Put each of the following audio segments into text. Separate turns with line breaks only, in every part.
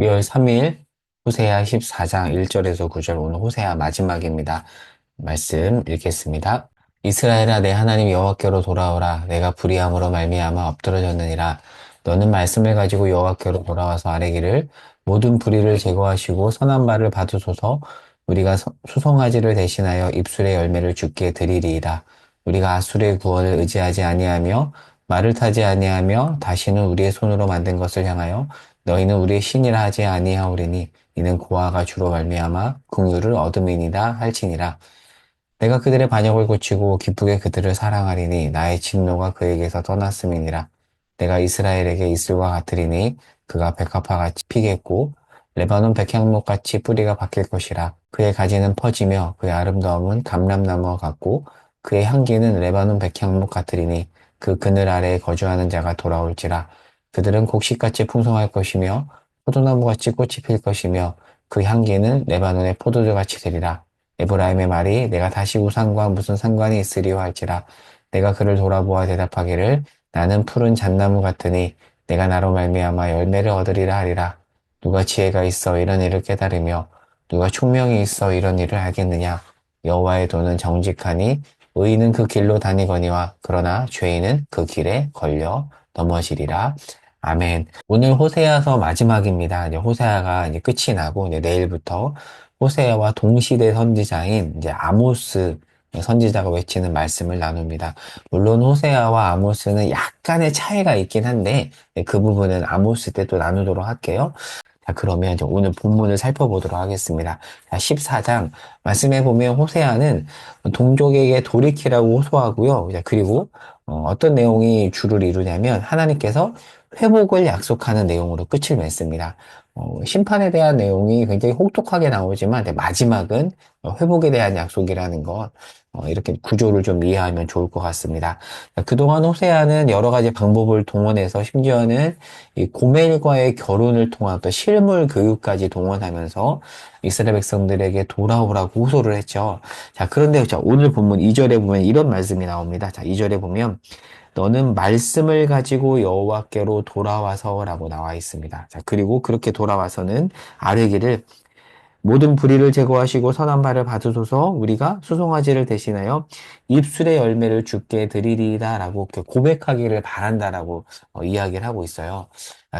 6월 3일 호세아 14장 1절에서 9절 오늘 호세아 마지막입니다. 말씀 읽겠습니다. 이스라엘아 내 하나님 여호와께로 돌아오라. 내가 불의함으로 말미암아 엎드러졌느니라. 너는 말씀을 가지고 여호와께로 돌아와서 아뢰기를 모든 불의를 제거하시고 선한 말을 받으소서. 우리가 수송아지를 대신하여 입술의 열매를 주께 드리리이다. 우리가 아수르의 구원을 의지하지 아니하며 말을 타지 아니하며 다시는 우리의 손으로 만든 것을 향하여 너희는 우리의 신이라 하지 아니하오리니 이는 고아가 주로 말미암아 긍휼을 얻음이니라 할지니라. 내가 그들의 반역을 고치고 기쁘게 그들을 사랑하리니 나의 진노가 그에게서 떠났음이니라. 내가 이스라엘에게 이슬과 같으리니 그가 백합화같이 피겠고 레바논 백향목같이 뿌리가 바뀔 것이라. 그의 가지는 퍼지며 그의 아름다움은 감람나무와 같고 그의 향기는 레바논 백향목 같으리니 그 그늘 아래에 거주하는 자가 돌아올지라. 그들은 곡식같이 풍성할 것이며 포도나무같이 꽃이 필 것이며 그 향기는 레바논의 포도주같이 되리라. 에브라임의 말이 내가 다시 우상과 무슨 상관이 있으리요 할지라. 내가 그를 돌아보아 대답하기를 나는 푸른 잣나무 같으니 내가 나로 말미암아 열매를 얻으리라 하리라. 누가 지혜가 있어 이런 일을 깨달으며 누가 총명이 있어 이런 일을 알겠느냐. 여호와의 도는 정직하니 의인은 그 길로 다니거니와 그러나 죄인은 그 길에 걸려 넘어지리라. 아멘. 오늘 호세아서 마지막입니다. 이제 호세아가 이제 끝이 나고 이제 내일부터 호세아와 동시대 선지자인 이제 아모스 선지자가 외치는 말씀을 나눕니다. 물론 호세아와 아모스는 약간의 차이가 있긴 한데 그 부분은 아모스 때 또 나누도록 할게요. 자, 그러면 이제 오늘 본문을 살펴보도록 하겠습니다. 자, 14장 말씀해 보면 호세아는 동족에게 돌이키라고 호소하고요. 그리고 어떤 내용이 주를 이루냐면 하나님께서 회복을 약속하는 내용으로 끝을 맺습니다. 심판에 대한 내용이 굉장히 혹독하게 나오지만 마지막은 회복에 대한 약속이라는 것 이렇게 구조를 좀 이해하면 좋을 것 같습니다. 그동안 호세아는 여러 가지 방법을 동원해서 심지어는 이 고멜과의 결혼을 통한 또 실물 교육까지 동원하면서 이스라엘 백성들에게 돌아오라고 호소를 했죠. 자, 그런데 자, 오늘 본문 2절에 보면 이런 말씀이 나옵니다. 자, 2절에 보면 너는 말씀을 가지고 여호와께로 돌아와서라고 나와 있습니다. 자, 그리고 그렇게 돌아와서는 아뢰기를 모든 불의를 제거하시고 선한 말을 받으소서 우리가 수송아지를 대신하여 입술의 열매를 주께 드리리다라고 고백하기를 바란다라고 이야기를 하고 있어요.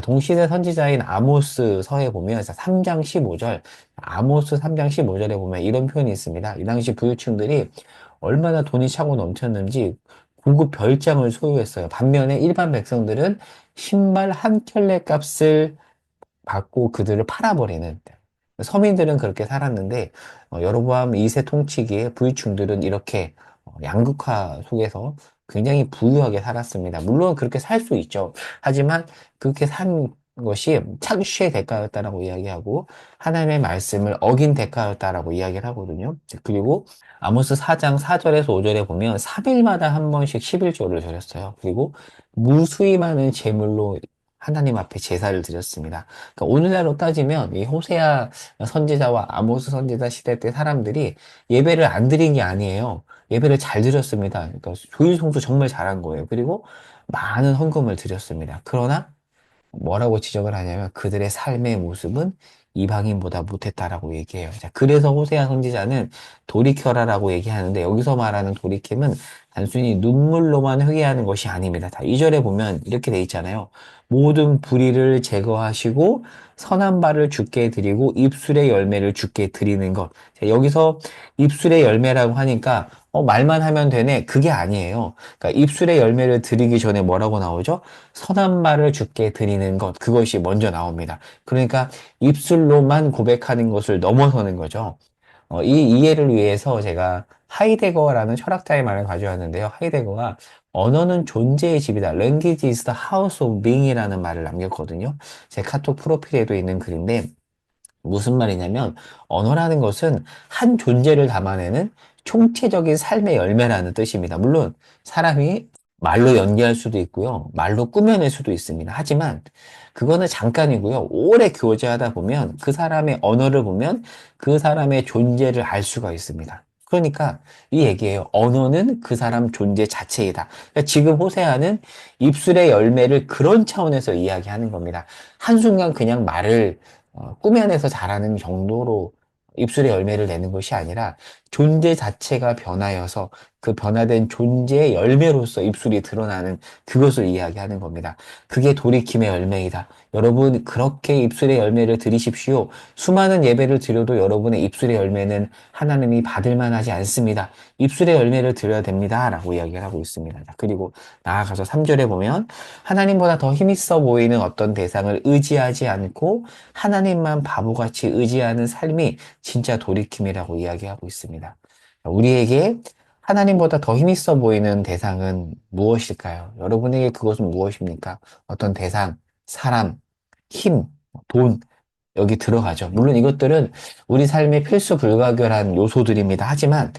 동시대 선지자인 아모스 서에 보면 3장 15절, 아모스 3장 15절에 보면 이런 표현이 있습니다. 이 당시 부유층들이 얼마나 돈이 차고 넘쳤는지 고급 별장을 소유했어요. 반면에 일반 백성들은 신발 한 켤레 값을 받고 그들을 팔아버리는 서민들은 그렇게 살았는데 여로보암 2세 통치기에 부유층들은 이렇게 양극화 속에서 굉장히 부유하게 살았습니다. 물론 그렇게 살 수 있죠. 하지만 그렇게 산 것이 착취의 대가였다라고 이야기하고 하나님의 말씀을 어긴 대가였다라고 이야기를 하거든요. 그리고 아모스 4장 4절에서 5절에 보면 3일마다 한 번씩 11조를 드렸어요. 그리고 무수히 많은 제물로 하나님 앞에 제사를 드렸습니다. 그러니까 오늘날로 따지면 이 호세아 선지자와 아모스 선지자 시대 때 사람들이 예배를 안 드린 게 아니에요. 예배를 잘 드렸습니다. 그러니까 조일 성수 정말 잘한 거예요. 그리고 많은 헌금을 드렸습니다. 그러나 뭐라고 지적을 하냐면 그들의 삶의 모습은 이방인보다 못했다라고 얘기해요. 자, 그래서 호세아 선지자는 돌이켜라라고 얘기하는데 여기서 말하는 돌이킴은 단순히 눈물로만 회개하는 것이 아닙니다. 자, 2절에 보면 이렇게 돼 있잖아요. 모든 불의를 제거하시고 선한 말을 주께 드리고 입술의 열매를 주께 드리는 것. 자, 여기서 입술의 열매라고 하니까 말만 하면 되네. 그게 아니에요. 그러니까 입술의 열매를 드리기 전에 뭐라고 나오죠? 선한 말을 주께 드리는 것, 그것이 먼저 나옵니다. 그러니까 입술로만 고백하는 것을 넘어서는 거죠. 이 이해를 위해서 제가 하이데거라는 철학자의 말을 가져왔는데요. 하이데거가 언어는 존재의 집이다. Language is the house of being이라는 말을 남겼거든요. 제 카톡 프로필에도 있는 글인데 무슨 말이냐면 언어라는 것은 한 존재를 담아내는 총체적인 삶의 열매라는 뜻입니다. 물론 사람이 말로 연기할 수도 있고요. 말로 꾸며낼 수도 있습니다. 하지만 그거는 잠깐이고요. 오래 교제하다 보면 그 사람의 언어를 보면 그 사람의 존재를 알 수가 있습니다. 그러니까 이 얘기예요. 언어는 그 사람 존재 자체이다. 그러니까 지금 호세아는 입술의 열매를 그런 차원에서 이야기하는 겁니다. 한순간 그냥 말을 꾸며내서 자라는 정도로 입술의 열매를 내는 것이 아니라 존재 자체가 변하여서 그 변화된 존재의 열매로서 입술이 드러나는 그것을 이야기하는 겁니다. 그게 돌이킴의 열매이다. 여러분, 그렇게 입술의 열매를 드리십시오. 수많은 예배를 드려도 여러분의 입술의 열매는 하나님이 받을 만하지 않습니다. 입술의 열매를 드려야 됩니다. 라고 이야기를 하고 있습니다. 자, 그리고 나아가서 3절에 보면 하나님보다 더 힘있어 보이는 어떤 대상을 의지하지 않고 하나님만 바보같이 의지하는 삶이 진짜 돌이킴이라고 이야기하고 있습니다. 우리에게 하나님보다 더 힘있어 보이는 대상은 무엇일까요? 여러분에게 그것은 무엇입니까? 어떤 대상, 사람, 힘, 돈, 여기 들어가죠. 물론 이것들은 우리 삶의 필수 불가결한 요소들입니다. 하지만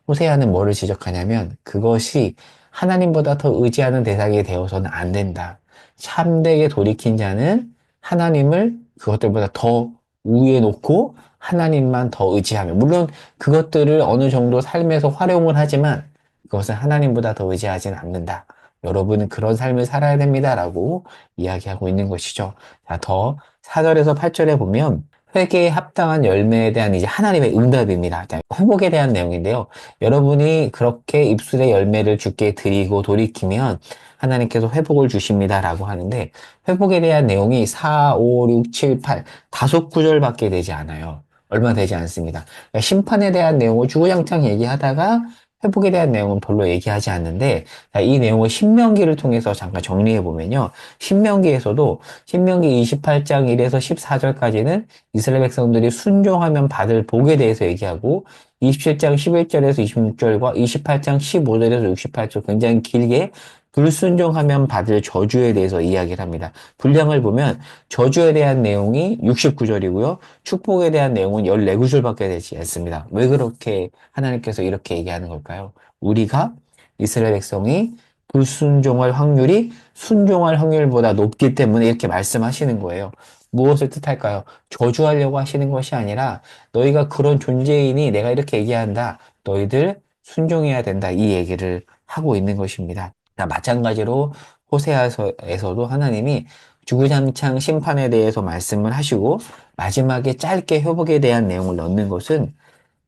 호세아는 뭐를 지적하냐면 그것이 하나님보다 더 의지하는 대상이 되어서는 안 된다. 참되게 돌이킨 자는 하나님을 그것들보다 더 우위에 놓고 하나님만 더 의지하며 물론 그것들을 어느 정도 삶에서 활용을 하지만 그것은 하나님보다 더 의지하지는 않는다. 여러분은 그런 삶을 살아야 됩니다라고 이야기하고 있는 것이죠. 자, 더 4절에서 8절에 보면 회개에 합당한 열매에 대한 이제 하나님의 응답입니다. 자, 회복에 대한 내용인데요. 여러분이 그렇게 입술의 열매를 주께 드리고 돌이키면 하나님께서 회복을 주십니다라고 하는데 회복에 대한 내용이 4, 5, 6, 7, 8 다섯 구절밖에 되지 않아요. 얼마 되지 않습니다. 그러니까 심판에 대한 내용을 주구장창 얘기하다가 회복에 대한 내용은 별로 얘기하지 않는데 이 내용을 신명기를 통해서 잠깐 정리해 보면요. 신명기 28장 1에서 14절까지는 이스라엘 백성들이 순종하면 받을 복에 대해서 얘기하고 27장 11절에서 26절과 28장 15절에서 68절 굉장히 길게 불순종하면 받을 저주에 대해서 이야기를 합니다. 분량을 보면 저주에 대한 내용이 69절이고요. 축복에 대한 내용은 14구절밖에 되지 않습니다. 왜 그렇게 하나님께서 이렇게 얘기하는 걸까요? 우리가 이스라엘 백성이 불순종할 확률이 순종할 확률보다 높기 때문에 이렇게 말씀하시는 거예요. 무엇을 뜻할까요? 저주하려고 하시는 것이 아니라 너희가 그런 존재이니 내가 이렇게 얘기한다. 너희들 순종해야 된다. 이 얘기를 하고 있는 것입니다. 마찬가지로 호세아서에서도 하나님이 주구장창 심판에 대해서 말씀을 하시고 마지막에 짧게 회복에 대한 내용을 넣는 것은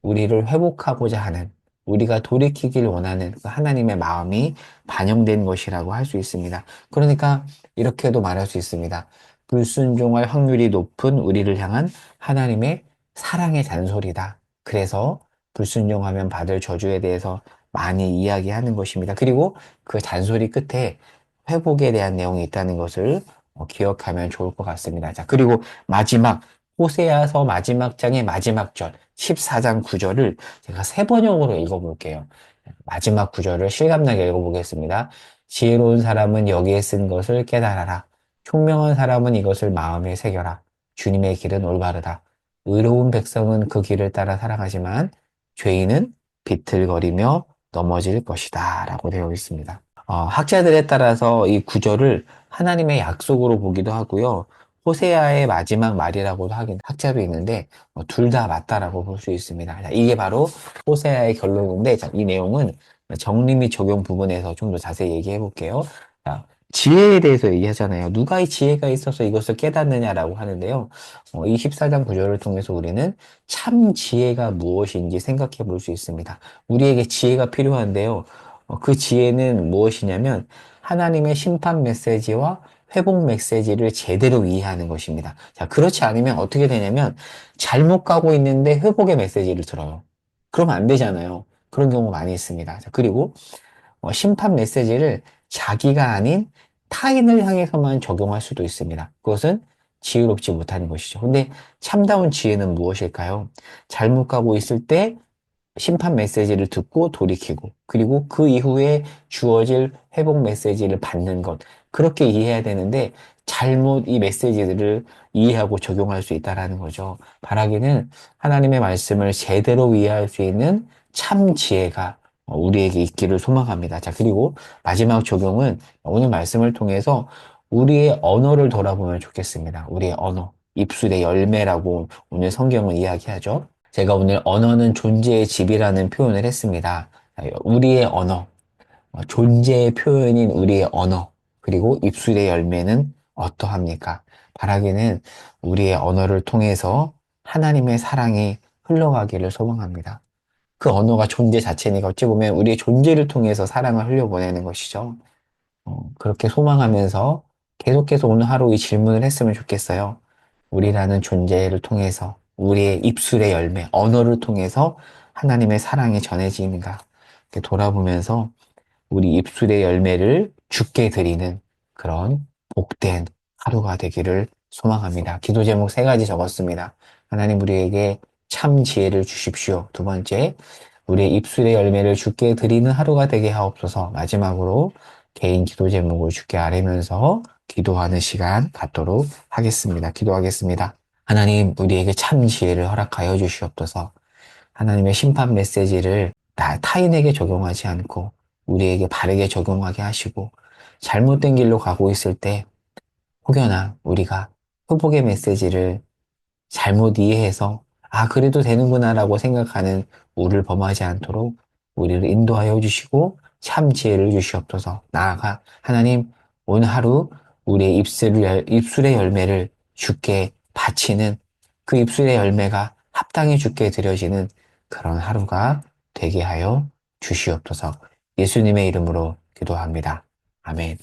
우리를 회복하고자 하는 우리가 돌이키길 원하는 그 하나님의 마음이 반영된 것이라고 할 수 있습니다. 그러니까 이렇게도 말할 수 있습니다. 불순종할 확률이 높은 우리를 향한 하나님의 사랑의 잔소리다. 그래서 불순종하면 받을 저주에 대해서 많이 이야기하는 것입니다. 그리고 그 잔소리 끝에 회복에 대한 내용이 있다는 것을 기억하면 좋을 것 같습니다. 자, 그리고 마지막 호세아서 마지막 장의 마지막 절 14장 9절을 제가 세 번역으로 읽어볼게요. 마지막 구절을 실감나게 읽어보겠습니다. 지혜로운 사람은 여기에 쓴 것을 깨달아라. 총명한 사람은 이것을 마음에 새겨라. 주님의 길은 올바르다. 의로운 백성은 그 길을 따라 살아가지만 죄인은 비틀거리며 넘어질 것이다. 라고 되어 있습니다. 학자들에 따라서 이 구절을 하나님의 약속으로 보기도 하고요. 호세아의 마지막 말이라고도 하긴 학자도 있는데 둘 다 맞다라고 볼 수 있습니다. 자, 이게 바로 호세아의 결론인데 자, 이 내용은 정리 및 적용 부분에서 좀 더 자세히 얘기해 볼게요. 자, 지혜에 대해서 얘기하잖아요. 누가 이 지혜가 있어서 이것을 깨닫느냐라고 하는데요. 이 14장 구절을 통해서 우리는 참 지혜가 무엇인지 생각해 볼 수 있습니다. 우리에게 지혜가 필요한데요. 그 지혜는 무엇이냐면 하나님의 심판 메시지와 회복 메시지를 제대로 이해하는 것입니다. 자, 그렇지 않으면 어떻게 되냐면 잘못 가고 있는데 회복의 메시지를 들어요. 그러면 안 되잖아요. 그런 경우 많이 있습니다. 자, 그리고 심판 메시지를 자기가 아닌 타인을 향해서만 적용할 수도 있습니다. 그것은 지혜롭지 못하는 것이죠. 근데 참다운 지혜는 무엇일까요? 잘못 가고 있을 때 심판 메시지를 듣고 돌이키고, 그리고 그 이후에 주어질 회복 메시지를 받는 것. 그렇게 이해해야 되는데, 잘못 이 메시지들을 이해하고 적용할 수 있다라는 거죠. 바라기는 하나님의 말씀을 제대로 이해할 수 있는 참 지혜가 우리에게 있기를 소망합니다. 자, 그리고 마지막 적용은 오늘 말씀을 통해서 우리의 언어를 돌아보면 좋겠습니다. 우리의 언어. 입술의 열매라고 오늘 성경은 이야기하죠. 제가 오늘 언어는 존재의 집이라는 표현을 했습니다. 우리의 언어, 존재의 표현인 우리의 언어, 그리고 입술의 열매는 어떠합니까? 바라기는 우리의 언어를 통해서 하나님의 사랑이 흘러가기를 소망합니다. 그 언어가 존재 자체니까 어찌 보면 우리의 존재를 통해서 사랑을 흘려보내는 것이죠. 그렇게 소망하면서 계속해서 오늘 하루 이 질문을 했으면 좋겠어요. 우리라는 존재를 통해서 우리의 입술의 열매, 언어를 통해서 하나님의 사랑이 전해지는가. 이렇게 돌아보면서 우리 입술의 열매를 주께 드리는 그런 복된 하루가 되기를 소망합니다. 기도 제목 세 가지 적었습니다. 하나님 우리에게 참 지혜를 주십시오. 두 번째, 우리의 입술의 열매를 주께 드리는 하루가 되게 하옵소서. 마지막으로 개인 기도 제목을 주께 아뢰면서 기도하는 시간 갖도록 하겠습니다. 기도하겠습니다. 하나님, 우리에게 참 지혜를 허락하여 주시옵소서. 하나님의 심판 메시지를 타인에게 적용하지 않고 우리에게 바르게 적용하게 하시고 잘못된 길로 가고 있을 때 혹여나 우리가 회복의 메시지를 잘못 이해해서 그래도 되는구나라고 생각하는 우를 범하지 않도록 우리를 인도하여 주시고 참 지혜를 주시옵소서. 나아가 하나님 오늘 하루 우리의 입술의 열매를 주께 바치는 그 입술의 열매가 합당히 주께 드려지는 그런 하루가 되게 하여 주시옵소서. 예수님의 이름으로 기도합니다. 아멘.